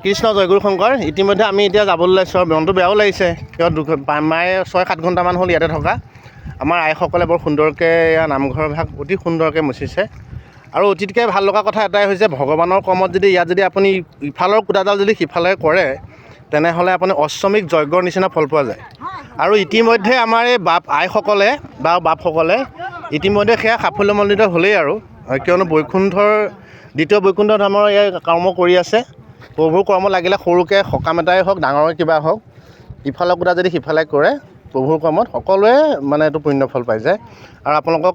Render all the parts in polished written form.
কৃষ্ণ জয়গুৰু শংকৰ। ইতিমধ্যে আমি এতিয়া যাবলৈ লৈছোঁ। মনটো বেয়াও লাগিছে, কিয় মায়ে 6-7 ঘণ্টামান হ'ল ইয়াতে থকা। আমাৰ আইসকলে বৰ সুন্দৰকৈ ইয়াৰ নামঘৰ ভাগ অতি সুন্দৰকৈ মুচিছে। আৰু অতিতকৈ ভাল লগা কথা এটাই হৈছে, ভগৱানৰ কৰ্মত যদি ইয়াত যদি আপুনি ইফালৰ কুটাডাল যদি সিফালে কৰে, তেনেহ'লে আপুনি অশ্বমিক যজ্ঞৰ নিচিনা ফল পোৱা যায়। আৰু ইতিমধ্যে আমাৰ এই আইসকলে বা বাপসকলে ইতিমধ্যে সেয়া সাফল্যমণ্ডিত হ'লেই আৰু, কিয়নো দ্বিতীয় বৈকুণ্ঠ ধামৰ এই কৰ্ম কৰি আছে। প্ৰভুৰ কৰ্ম লাগিলে সৰুকৈ সকাম এটাই হওক, ডাঙৰকৈ কিবা হওক, ইফালৰ কুটা যদি সিফালে কৰে, প্ৰভুৰ কৰ্মত সকলোৱে মানে এইটো পুণ্য ফল পাই যায়। আৰু আপোনালোকক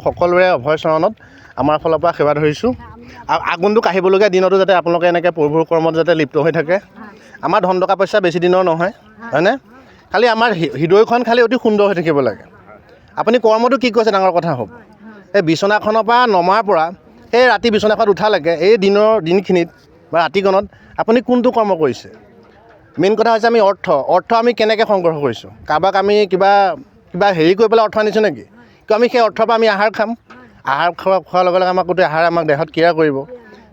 সকলোৰে অভয় চৰণত আমাৰ ফালৰ পৰা সেৱা ধৰিছোঁ। আৰু আগন্তুক আহিবলগীয়া দিনতো যাতে আপোনালোকে এনেকৈ প্ৰভুৰ কৰ্মত যাতে লিপ্ত হৈ থাকে। আমাৰ ধন টকা পইচা বেছি দিনৰ নহয়, হয়নে? খালি আমাৰ হৃদয়খন খালি অতি সুন্দৰ হৈ থাকিব লাগে। আপুনি কৰ্মটো কি কৈছে ডাঙৰ কথা হ'ব। এই বিচনাখনৰ পৰা নমাৰ পৰা সেই ৰাতি বিচনাখন উঠালৈকে এই দিনখিনিত বা ৰাতিকণত আপুনি কোনটো কৰ্ম কৰিছে। মেইন কথা হৈছে আমি অৰ্থ আমি কেনেকৈ সংগ্ৰহ কৰিছোঁ। কাৰোবাক আমি কিবা হেৰি কৰি পেলাই অৰ্থ আনিছোঁ নেকি? কিয় আমি সেই অৰ্থৰ পৰা আমি আহাৰ খাম। আহাৰ খোৱাৰ লগে লগে আমাক গোটেই আহাৰে আমাক দেহত ক্ৰিয়া কৰিব।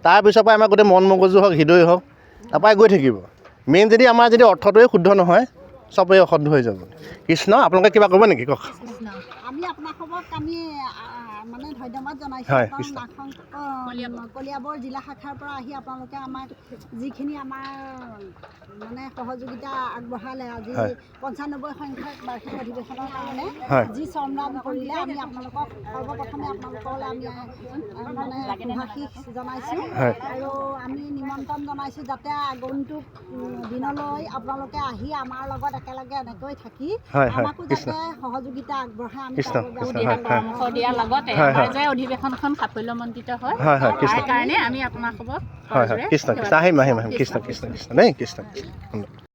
তাৰপিছৰ পৰা আমাৰ গোটেই মন মগজু হওক, হৃদয় হওক, তাৰপৰাই গৈ থাকিব। মেইন যদি আমাৰ অৰ্থটোৱে শুদ্ধ নহয়, চবেই অশুদ্ধ হৈ যাব। কৃষ্ণ, আপোনালোকে কিবা ক'ব নেকি? কওক। আমি আপোনালোকক মানে ধন্যবাদ জনাইছোঁ। হয়, কলিয়াবৰ জিলা শাখাৰ পৰা আহি আপোনালোকে আমাক যিখিনি আমাৰ মানে সহযোগিতা আগবঢ়ালে, আজি 95 সংখ্যক বাৰ্ষিক অধিৱেশনৰ কাৰণে যি শ্ৰমদান কৰিলে, আমি আপোনালোকক সৰ্বপ্ৰথমে আপোনালোকলৈ আমি মানে শুভাশীষ জনাইছোঁ। আৰু আমি নিমন্ত্ৰণ জনাইছোঁ যাতে আগন্তুক দিনলৈ আপোনালোকে আহি আমাৰ লগত একেলগে এনেকৈ থাকি আমাকো যাতে সহযোগিতা আগবঢ়াই, আমি পৰামৰ্শ দিয়াৰ লগতে আমাৰ যে অধিৱেশনখন সাফল্যমণ্ডিত হয়, তাৰ কাৰণে আমি আপোনালোকক কৃষ্ণ কৃষ্ণ আহিম কৃষ্ণ কৃষ্ণ দেই, কৃষ্ণ কৃষ্ণ।